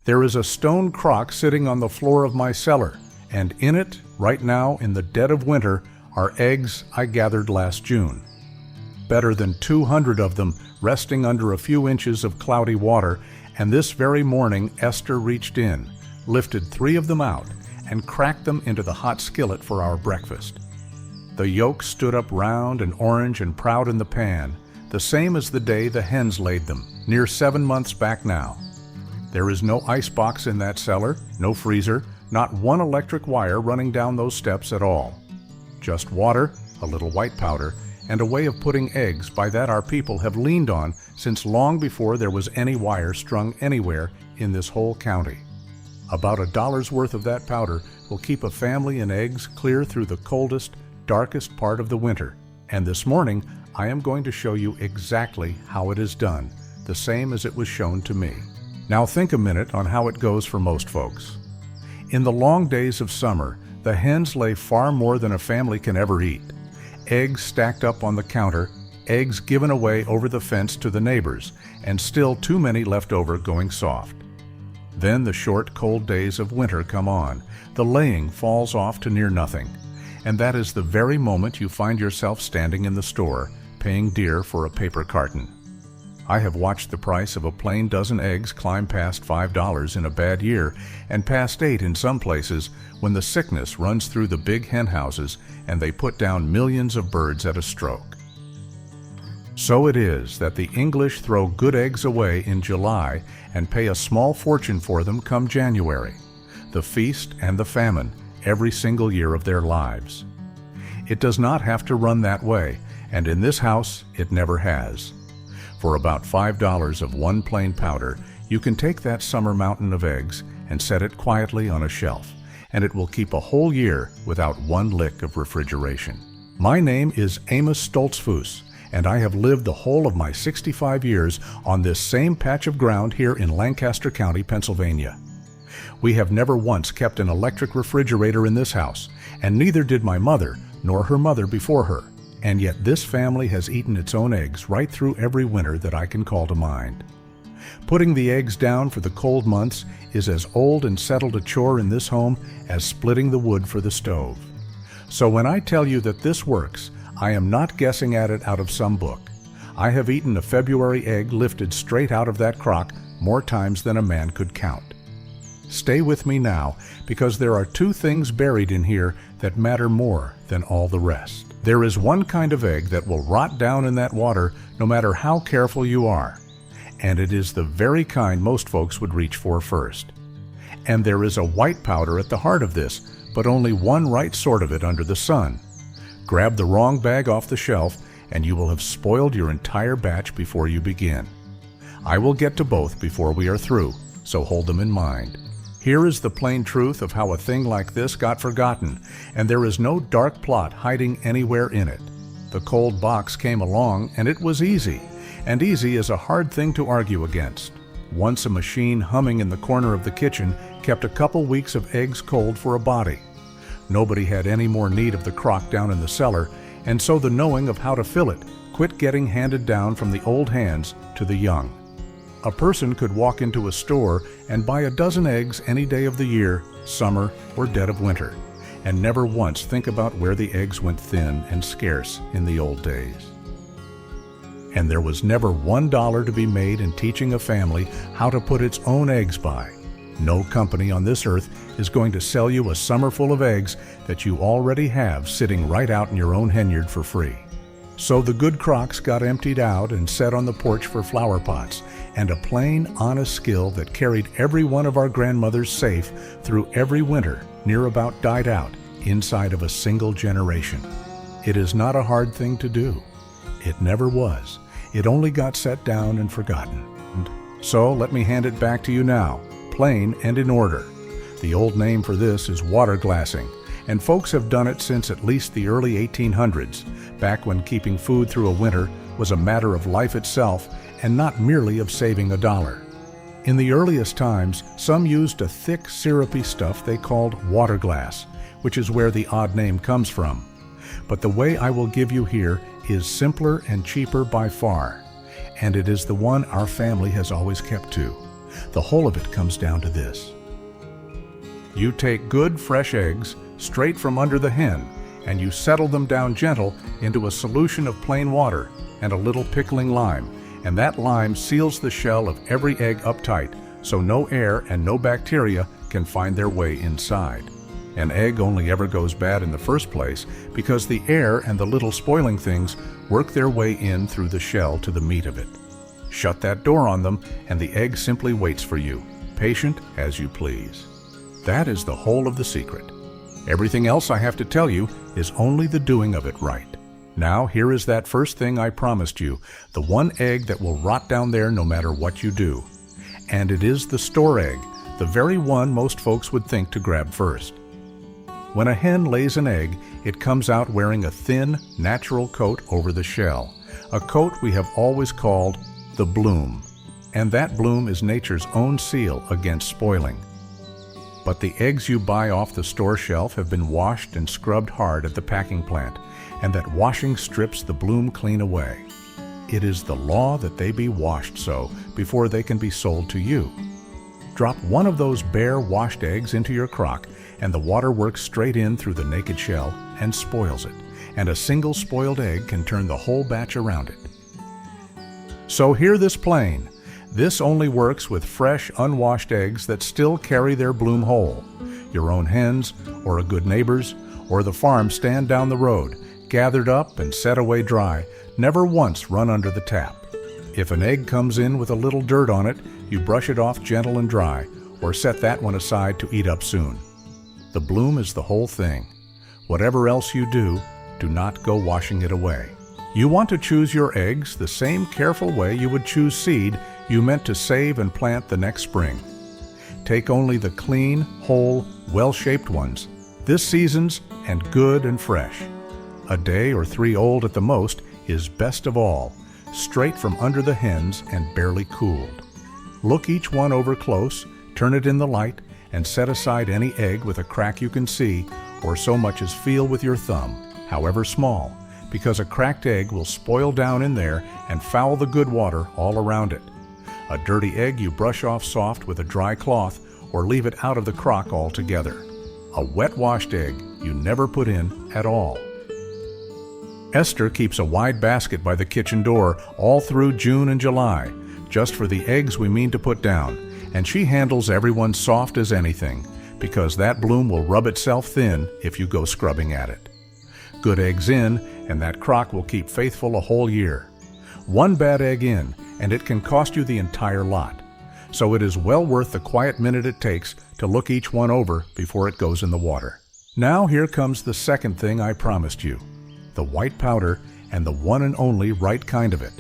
There is a stone crock sitting on the floor of my cellar, and in it, right now in the dead of winter, are eggs I gathered last June. Better than 200 of them resting under a few inches of cloudy water, and this very morning Esther reached in, lifted 3 of them out, and cracked them into the hot skillet for our breakfast. The yolks stood up round and orange and proud in the pan, the same as the day the hens laid them, near 7 months back now. There is no icebox in that cellar, no freezer, not one electric wire running down those steps at all. Just water, a little white powder, and a way of putting eggs by that our people have leaned on since long before there was any wire strung anywhere in this whole county. About $1 worth of that powder will keep a family in eggs clear through the coldest, darkest part of the winter. And this morning, I am going to show you exactly how it is done, the same as it was shown to me. Now think a minute on how it goes for most folks. In the long days of summer, the hens lay far more than a family can ever eat. Eggs stacked up on the counter, eggs given away over the fence to the neighbors, and still too many left over going soft. Then the short, cold days of winter come on. The laying falls off to near nothing, and that is the very moment you find yourself standing in the store, paying dear for a paper carton. I have watched the price of a plain dozen eggs climb past $5 in a bad year, and past $8 in some places when the sickness runs through the big hen houses and they put down millions of birds at a stroke. So it is that the English throw good eggs away in July and pay a small fortune for them come January, the feast and the famine, every single year of their lives. It does not have to run that way, and in this house it never has. For about $5 of one plain powder, you can take that summer mountain of eggs and set it quietly on a shelf, and it will keep a whole year without one lick of refrigeration. My name is Amos Stoltzfus, and I have lived the whole of my 65 years on this same patch of ground here in Lancaster County, Pennsylvania. We have never once kept an electric refrigerator in this house, and neither did my mother, nor her mother before her. And yet this family has eaten its own eggs right through every winter that I can call to mind. Putting the eggs down for the cold months is as old and settled a chore in this home as splitting the wood for the stove. So when I tell you that this works, I am not guessing at it out of some book. I have eaten a February egg lifted straight out of that crock more times than a man could count. Stay with me now, because there are 2 things buried in here that matter more than all the rest. There is one kind of egg that will rot down in that water no matter how careful you are, and it is the very kind most folks would reach for first. And there is a white powder at the heart of this, but only one right sort of it under the sun. Grab the wrong bag off the shelf, and you will have spoiled your entire batch before you begin. I will get to both before we are through, so hold them in mind. Here is the plain truth of how a thing like this got forgotten, and there is no dark plot hiding anywhere in it. The cold box came along, and it was easy, and easy is a hard thing to argue against. Once a machine humming in the corner of the kitchen kept a couple weeks of eggs cold for a body. Nobody had any more need of the crock down in the cellar, and so the knowing of how to fill it quit getting handed down from the old hands to the young. A person could walk into a store and buy a dozen eggs any day of the year, summer or dead of winter, and never once think about where the eggs went thin and scarce in the old days. And there was never $1 to be made in teaching a family how to put its own eggs by. No company on this earth is going to sell you a summer full of eggs that you already have sitting right out in your own henyard for free. So the good crocks got emptied out and set on the porch for flower pots, and a plain, honest skill that carried every one of our grandmothers safe through every winter near about died out inside of a single generation. It is not a hard thing to do. It never was. It only got set down and forgotten. So let me hand it back to you now, plain and in order. The old name for this is water glassing, and folks have done it since at least the early 1800s, back when keeping food through a winter was a matter of life itself and not merely of saving $1. In the earliest times, some used a thick, syrupy stuff they called water glass, which is where the odd name comes from. But the way I will give you here is simpler and cheaper by far, and it is the one our family has always kept to. The whole of it comes down to this. You take good fresh eggs straight from under the hen, and you settle them down gentle into a solution of plain water and a little pickling lime, and that lime seals the shell of every egg up tight so no air and no bacteria can find their way inside. An egg only ever goes bad in the first place because the air and the little spoiling things work their way in through the shell to the meat of it. Shut that door on them and the egg simply waits for you, patient as you please. That is the whole of the secret. Everything else I have to tell you is only the doing of it right. Now here is that first thing I promised you, the one egg that will rot down there no matter what you do. And it is the store egg, the very one most folks would think to grab first. When a hen lays an egg, it comes out wearing a thin, natural coat over the shell, a coat we have always called the bloom. And that bloom is nature's own seal against spoiling. But the eggs you buy off the store shelf have been washed and scrubbed hard at the packing plant, and that washing strips the bloom clean away. It is the law that they be washed so before they can be sold to you. Drop one of those bare washed eggs into your crock, and the water works straight in through the naked shell and spoils it, and a single spoiled egg can turn the whole batch around it. So hear this plain. This only works with fresh, unwashed eggs that still carry their bloom whole. Your own hens, or a good neighbor's, or the farm stand down the road, gathered up and set away dry, never once run under the tap. If an egg comes in with a little dirt on it, you brush it off gentle and dry, or set that one aside to eat up soon. The bloom is the whole thing. Whatever else you do not go washing it away. You want to choose your eggs the same careful way you would choose seed you meant to save and plant the next spring. Take only the clean, whole, well-shaped ones, this season's and good and fresh. A day or 3 old at the most is best of all, straight from under the hens and barely cooled. Look each one over close, turn it in the light, and set aside any egg with a crack you can see, or so much as feel with your thumb, however small, because a cracked egg will spoil down in there and foul the good water all around it. A dirty egg you brush off soft with a dry cloth or leave it out of the crock altogether. A wet-washed egg you never put in at all. Esther keeps a wide basket by the kitchen door all through June and July, just for the eggs we mean to put down, and she handles everyone soft as anything, because that bloom will rub itself thin if you go scrubbing at it. Good eggs in, and that crock will keep faithful a whole year. One bad egg in, and it can cost you the entire lot. So it is well worth the quiet minute it takes to look each one over before it goes in the water. Now here comes the second thing I promised you, the white powder, and the one and only right kind of it.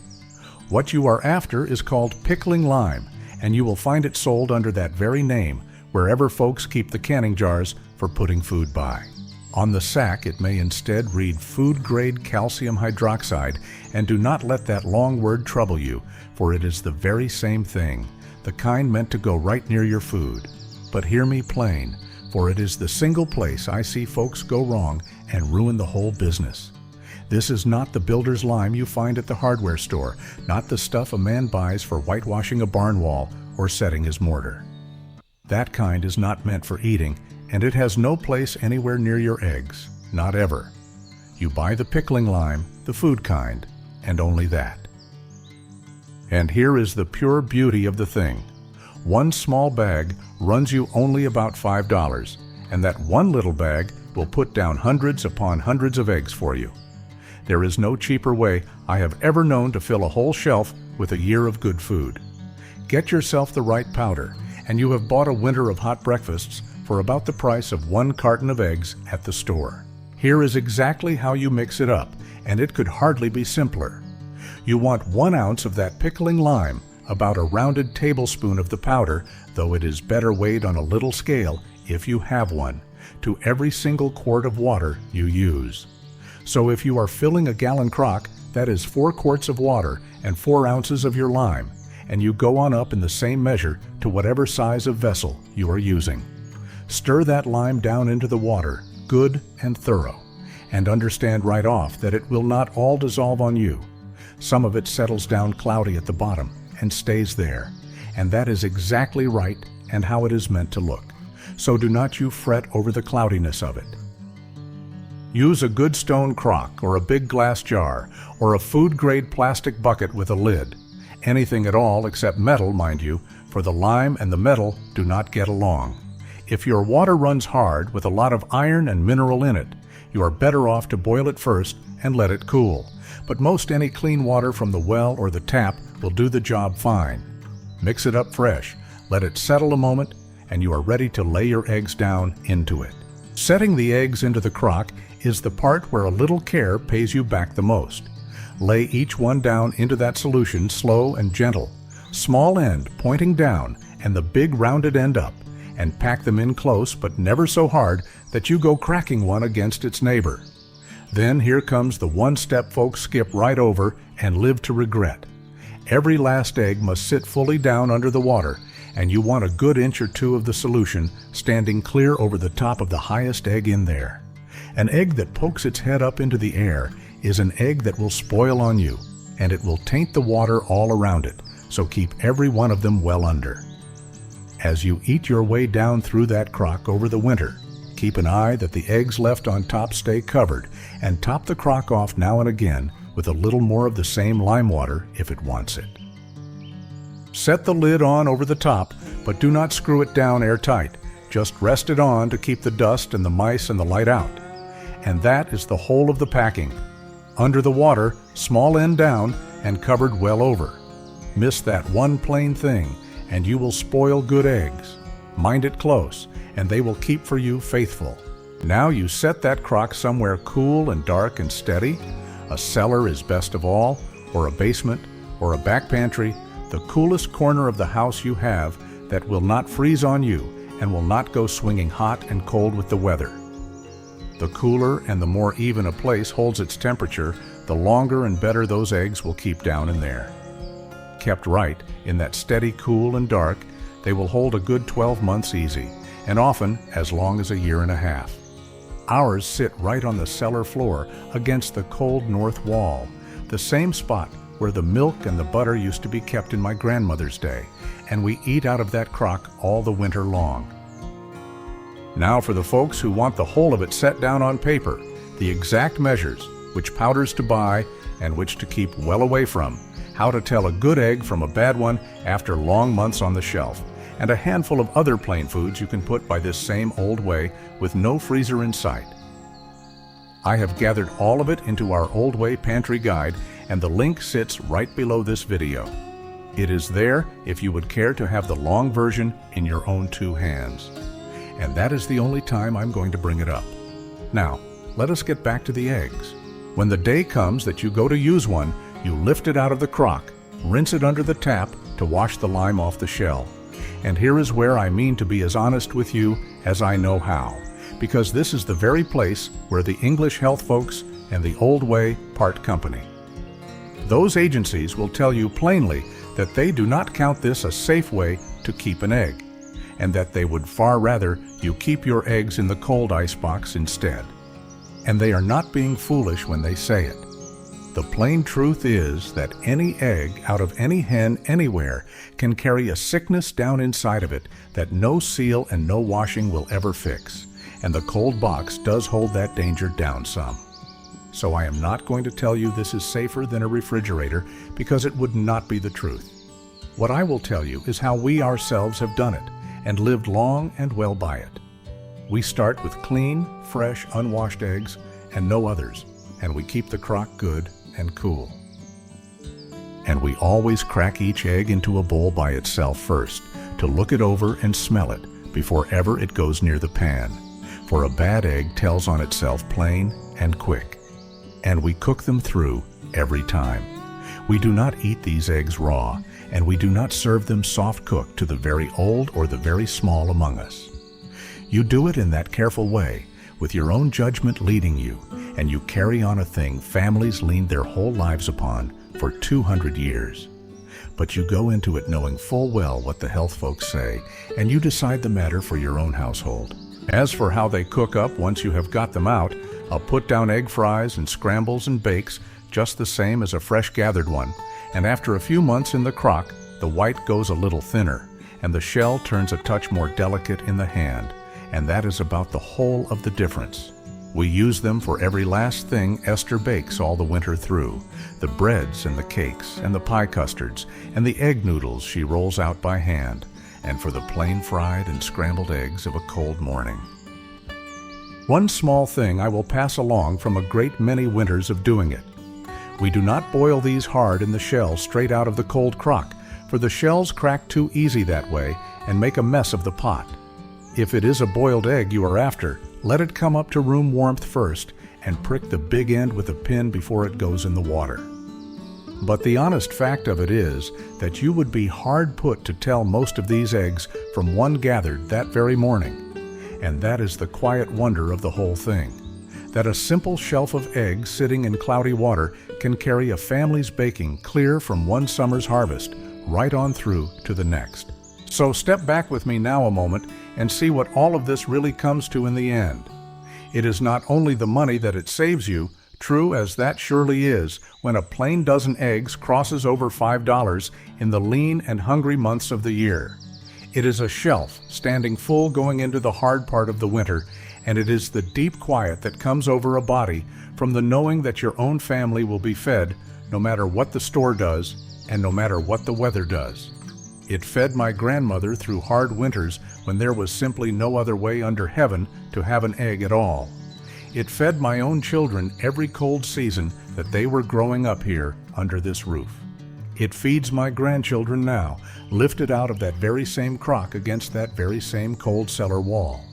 What you are after is called pickling lime, and you will find it sold under that very name wherever folks keep the canning jars for putting food by. On the sack it may instead read food-grade calcium hydroxide, and do not let that long word trouble you, for it is the very same thing, the kind meant to go right near your food. But hear me plain, for it is the single place I see folks go wrong and ruin the whole business. This is not the builder's lime you find at the hardware store, not the stuff a man buys for whitewashing a barn wall or setting his mortar. That kind is not meant for eating, and it has no place anywhere near your eggs, not ever. You buy the pickling lime, the food kind, and only that. And here is the pure beauty of the thing. One small bag runs you only about $5, and that one little bag will put down hundreds upon hundreds of eggs for you. There is no cheaper way I have ever known to fill a whole shelf with a year of good food. Get yourself the right powder, and you have bought a winter of hot breakfasts for about the price of 1 carton of eggs at the store. Here is exactly how you mix it up, and it could hardly be simpler. You want 1 ounce of that pickling lime, about a rounded tablespoon of the powder, though it is better weighed on a little scale if you have one, to every single quart of water you use. So if you are filling a gallon crock, that is 4 quarts of water and 4 ounces of your lime, and you go on up in the same measure to whatever size of vessel you are using. Stir that lime down into the water, good and thorough, and understand right off that it will not all dissolve on you. Some of it settles down cloudy at the bottom and stays there, and that is exactly right and how it is meant to look. So do not you fret over the cloudiness of it. Use a good stone crock or a big glass jar or a food-grade plastic bucket with a lid. Anything at all except metal, mind you, for the lime and the metal do not get along. If your water runs hard with a lot of iron and mineral in it, you are better off to boil it first and let it cool. But most any clean water from the well or the tap will do the job fine. Mix it up fresh, let it settle a moment, and you are ready to lay your eggs down into it. Setting the eggs into the crock is the part where a little care pays you back the most. Lay each one down into that solution slow and gentle, small end pointing down and the big rounded end up, and pack them in close but never so hard that you go cracking one against its neighbor. Then here comes the one step folks skip right over and live to regret. Every last egg must sit fully down under the water, and you want a good inch or two of the solution standing clear over the top of the highest egg in there. An egg that pokes its head up into the air is an egg that will spoil on you, and it will taint the water all around it, so keep every one of them well under. As you eat your way down through that crock over the winter, keep an eye that the eggs left on top stay covered, and top the crock off now and again with a little more of the same lime water if it wants it. Set the lid on over the top, but do not screw it down airtight. Just rest it on to keep the dust and the mice and the light out. And that is the whole of the packing. Under the water, small end down, and covered well over. Miss that one plain thing, and you will spoil good eggs. Mind it close, and they will keep for you faithful. Now you set that crock somewhere cool and dark and steady. A cellar is best of all, or a basement, or a back pantry, the coolest corner of the house you have that will not freeze on you and will not go swinging hot and cold with the weather. The cooler and the more even a place holds its temperature, the longer and better those eggs will keep down in there. Kept right in that steady cool and dark, they will hold a good 12 months easy, and often as long as a year and a half. Ours sit right on the cellar floor against the cold north wall, the same spot where the milk and the butter used to be kept in my grandmother's day, and we eat out of that crock all the winter long. Now for the folks who want the whole of it set down on paper, the exact measures, which powders to buy and which to keep well away from, how to tell a good egg from a bad one after long months on the shelf, and a handful of other plain foods you can put by this same old way with no freezer in sight. I have gathered all of it into our Old Way Pantry Guide, and the link sits right below this video. It is there if you would care to have the long version in your own two hands. And that is the only time I'm going to bring it up. Now, let us get back to the eggs. When the day comes that you go to use one, you lift it out of the crock, rinse it under the tap to wash the lime off the shell. And here is where I mean to be as honest with you as I know how, because this is the very place where the English health folks and the Old Way part company. Those agencies will tell you plainly that they do not count this a safe way to keep an egg, and that they would far rather you keep your eggs in the cold icebox instead. And they are not being foolish when they say it. The plain truth is that any egg out of any hen anywhere can carry a sickness down inside of it that no seal and no washing will ever fix, and the cold box does hold that danger down some. So I am not going to tell you this is safer than a refrigerator, because it would not be the truth. What I will tell you is how we ourselves have done it, and lived long and well by it. We start with clean, fresh, unwashed eggs and no others, and we keep the crock good and cool. And we always crack each egg into a bowl by itself first, to look it over and smell it before ever it goes near the pan, for a bad egg tells on itself plain and quick. And we cook them through every time. We do not eat these eggs raw, and we do not serve them soft-cooked to the very old or the very small among us. You do it in that careful way, with your own judgment leading you, and you carry on a thing families leaned their whole lives upon for 200 years. But you go into it knowing full well what the health folks say, and you decide the matter for your own household. As for how they cook up once you have got them out, a put-down egg fries and scrambles and bakes just the same as a fresh gathered one, and after a few months in the crock, the The white goes a little thinner, and the shell turns a touch more delicate in the hand, and that is about the whole of the difference. We use them for every last thing Esther bakes all the winter through, the breads and the cakes and the pie custards and the egg noodles she rolls out by hand, and for the plain fried and scrambled eggs of a cold morning. One small thing I will pass along from a great many winters of doing it. We do not boil these hard in the shell straight out of the cold crock, for the shells crack too easy that way and make a mess of the pot. If it is a boiled egg you are after, let it come up to room warmth first and prick the big end with a pin before it goes in the water. But the honest fact of it is that you would be hard put to tell most of these eggs from one gathered that very morning. And that is the quiet wonder of the whole thing, that a simple shelf of eggs sitting in cloudy water can carry a family's baking clear from one summer's harvest right on through to the next. So step back with me now a moment and see what all of this really comes to in the end. It is not only the money that it saves you, true as that surely is when a plain dozen eggs crosses over $5 in the lean and hungry months of the year. It is a shelf standing full going into the hard part of the winter, and it is the deep quiet that comes over a body from the knowing that your own family will be fed no matter what the store does and no matter what the weather does. It fed my grandmother through hard winters when there was simply no other way under heaven to have an egg at all. It fed my own children every cold season that they were growing up here under this roof. It feeds my grandchildren now, lifted out of that very same crock against that very same cold cellar wall.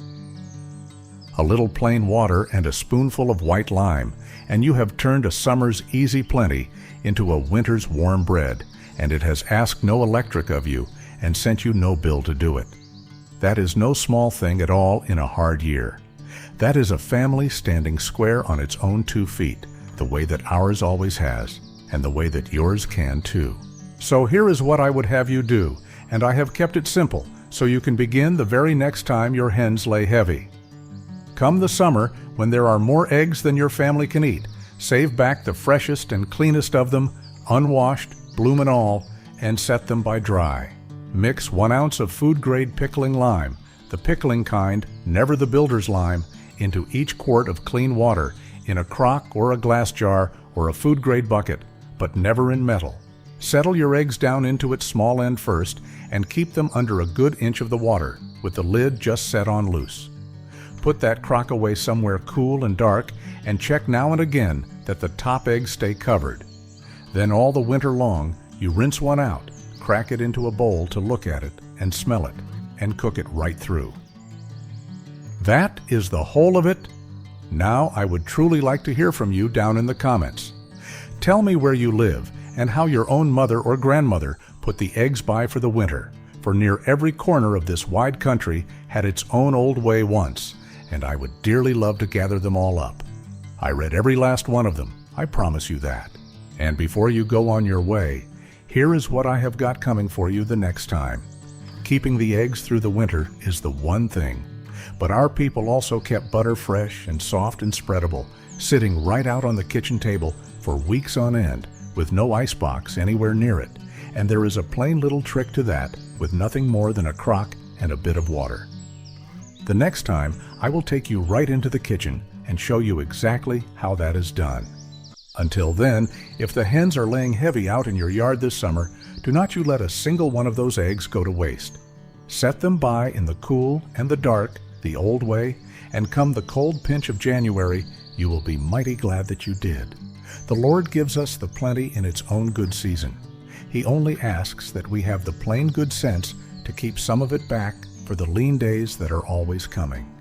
A little plain water and a spoonful of white lime, and you have turned a summer's easy plenty into a winter's warm bread, and it has asked no electric of you and sent you no bill to do it. That is no small thing at all in a hard year. That is a family standing square on its own 2 feet, the way that ours always has, and the way that yours can too. So here is what I would have you do, and I have kept it simple, so you can begin the very next time your hens lay heavy. Come the summer, when there are more eggs than your family can eat, save back the freshest and cleanest of them, unwashed, bloom and all, and set them by dry. Mix 1 ounce of food-grade pickling lime, the pickling kind, never the builder's lime, into each quart of clean water in a crock or a glass jar or a food-grade bucket, but never in metal. Settle your eggs down into its small end first and keep them under a good inch of the water, with the lid just set on loose. Put that crock away somewhere cool and dark and check now and again that the top eggs stay covered. Then all the winter long, you rinse one out, crack it into a bowl to look at it and smell it, and cook it right through. That is the whole of it. Now I would truly like to hear from you down in the comments. Tell me where you live and how your own mother or grandmother put the eggs by for the winter, for near every corner of this wide country had its own old way once, and I would dearly love to gather them all up. I read every last one of them, I promise you that. And before you go on your way, here is what I have got coming for you the next time. Keeping the eggs through the winter is the one thing, but our people also kept butter fresh and soft and spreadable, sitting right out on the kitchen table for weeks on end, with no icebox anywhere near it, and there is a plain little trick to that, with nothing more than a crock and a bit of water. The next time, I will take you right into the kitchen and show you exactly how that is done. Until then, if the hens are laying heavy out in your yard this summer, do not you let a single one of those eggs go to waste. Set them by in the cool and the dark, the old way, and come the cold pinch of January, you will be mighty glad that you did. The Lord gives us the plenty in its own good season. He only asks that we have the plain good sense to keep some of it back for the lean days that are always coming.